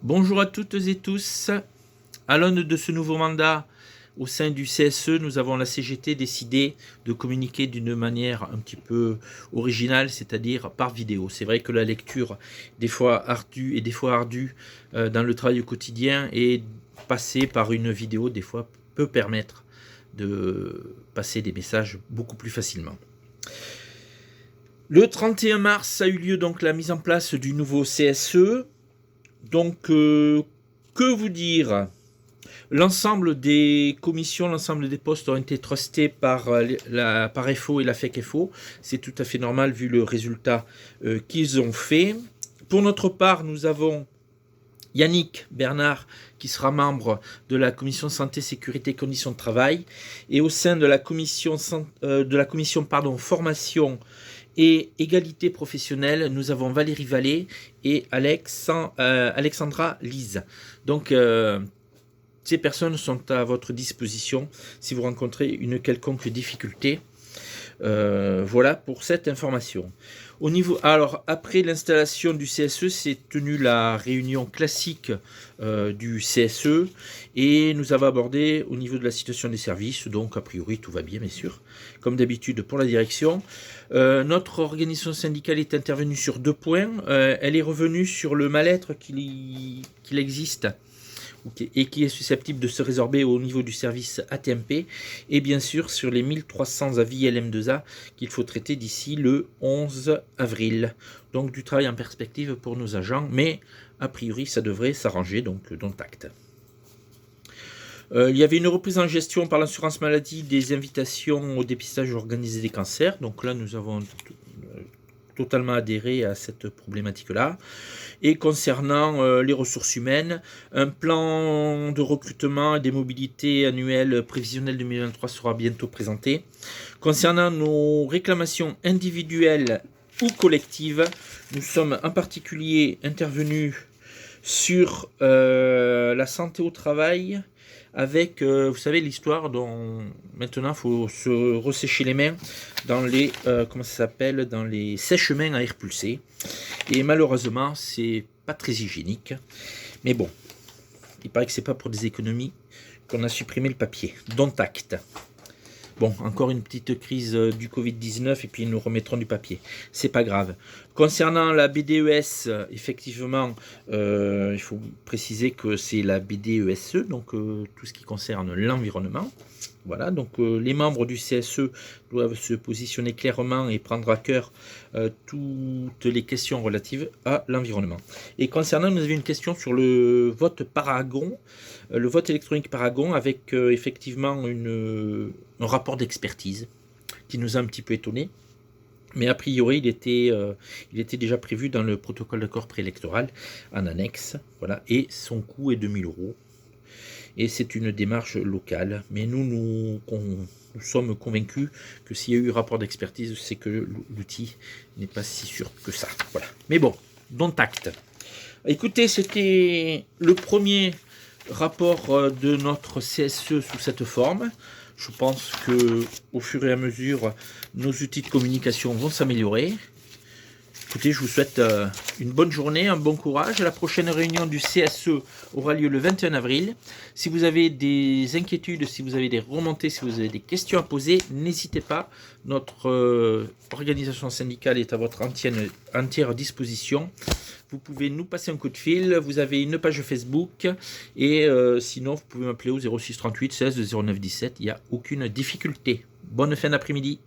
Bonjour à toutes et tous. À l'aune de ce nouveau mandat au sein du CSE, nous avons la CGT décidé de communiquer d'une manière un petit peu originale, c'est-à-dire par vidéo. C'est vrai que la lecture, des fois ardue dans le travail au quotidien, et passer par une vidéo, des fois, peut permettre de passer des messages beaucoup plus facilement. Le 31 mars a eu lieu donc la mise en place du nouveau CSE. Donc, que vous dire? L'ensemble des commissions, l'ensemble des postes ont été trustés par FO et la FEC-FO. C'est tout à fait normal vu le résultat qu'ils ont fait. Pour notre part, nous avons Yannick Bernard qui sera membre de la commission santé, sécurité, conditions de travail. Et au sein de la commission, formation et égalité professionnelle, nous avons Valérie Vallée et Alexandra Lise. Donc, ces personnes sont à votre disposition si vous rencontrez une quelconque difficulté. Voilà pour cette information. Alors, après l'installation du CSE, s'est tenue la réunion classique du CSE et nous avons abordé au niveau de la situation des services, donc a priori tout va bien, bien sûr, comme d'habitude pour la direction. Notre organisation syndicale est intervenue sur 2 points. Elle est revenue sur le mal-être qu'il existe et qui est susceptible de se résorber au niveau du service ATMP, et bien sûr sur les 1300 avis LM2A qu'il faut traiter d'ici le 11 avril. Donc du travail en perspective pour nos agents, mais a priori ça devrait s'arranger, donc dont acte. Il y avait une reprise en gestion par l'assurance maladie des invitations au dépistage organisé des cancers, donc là nous avons totalement adhéré à cette problématique-là. Et concernant les ressources humaines, un plan de recrutement et des mobilités annuelles prévisionnelles 2023 sera bientôt présenté. Concernant nos réclamations individuelles ou collectives, nous sommes en particulier intervenus sur la santé au travail, avec, vous savez, l'histoire dont maintenant il faut se ressécher les mains dans les, dans les sèche-mains à air pulsé. Et malheureusement, c'est pas très hygiénique. Mais bon, il paraît que c'est pas pour des économies qu'on a supprimé le papier. Dont acte. Bon, encore une petite crise du Covid-19 et puis nous remettrons du papier. C'est pas grave. Concernant la BDES, effectivement, il faut préciser que c'est la BDESE, donc tout ce qui concerne l'environnement. Voilà, donc les membres du CSE doivent se positionner clairement et prendre à cœur toutes les questions relatives à l'environnement. Et concernant, nous avions une question sur le vote Paragon, le vote électronique Paragon, avec effectivement un rapport d'expertise qui nous a un petit peu étonnés. Mais a priori, il était déjà prévu dans le protocole d'accord préélectoral en annexe. Voilà, et son coût est 2000 €. Et c'est une démarche locale. Mais nous sommes convaincus que s'il y a eu rapport d'expertise, c'est que l'outil n'est pas si sûr que ça. Voilà. Mais bon, dont acte. Écoutez, c'était le premier rapport de notre CSE sous cette forme. Je pense que au fur et à mesure, nos outils de communication vont s'améliorer. Écoutez, je vous souhaite une bonne journée, un bon courage. La prochaine réunion du CSE aura lieu le 21 avril. Si vous avez des inquiétudes, si vous avez des remontées, si vous avez des questions à poser, n'hésitez pas. Notre organisation syndicale est à votre entière disposition. Vous pouvez nous passer un coup de fil. Vous avez une page Facebook. Et sinon, vous pouvez m'appeler au 06 38 16 09 17. Il n'y a aucune difficulté. Bonne fin d'après-midi.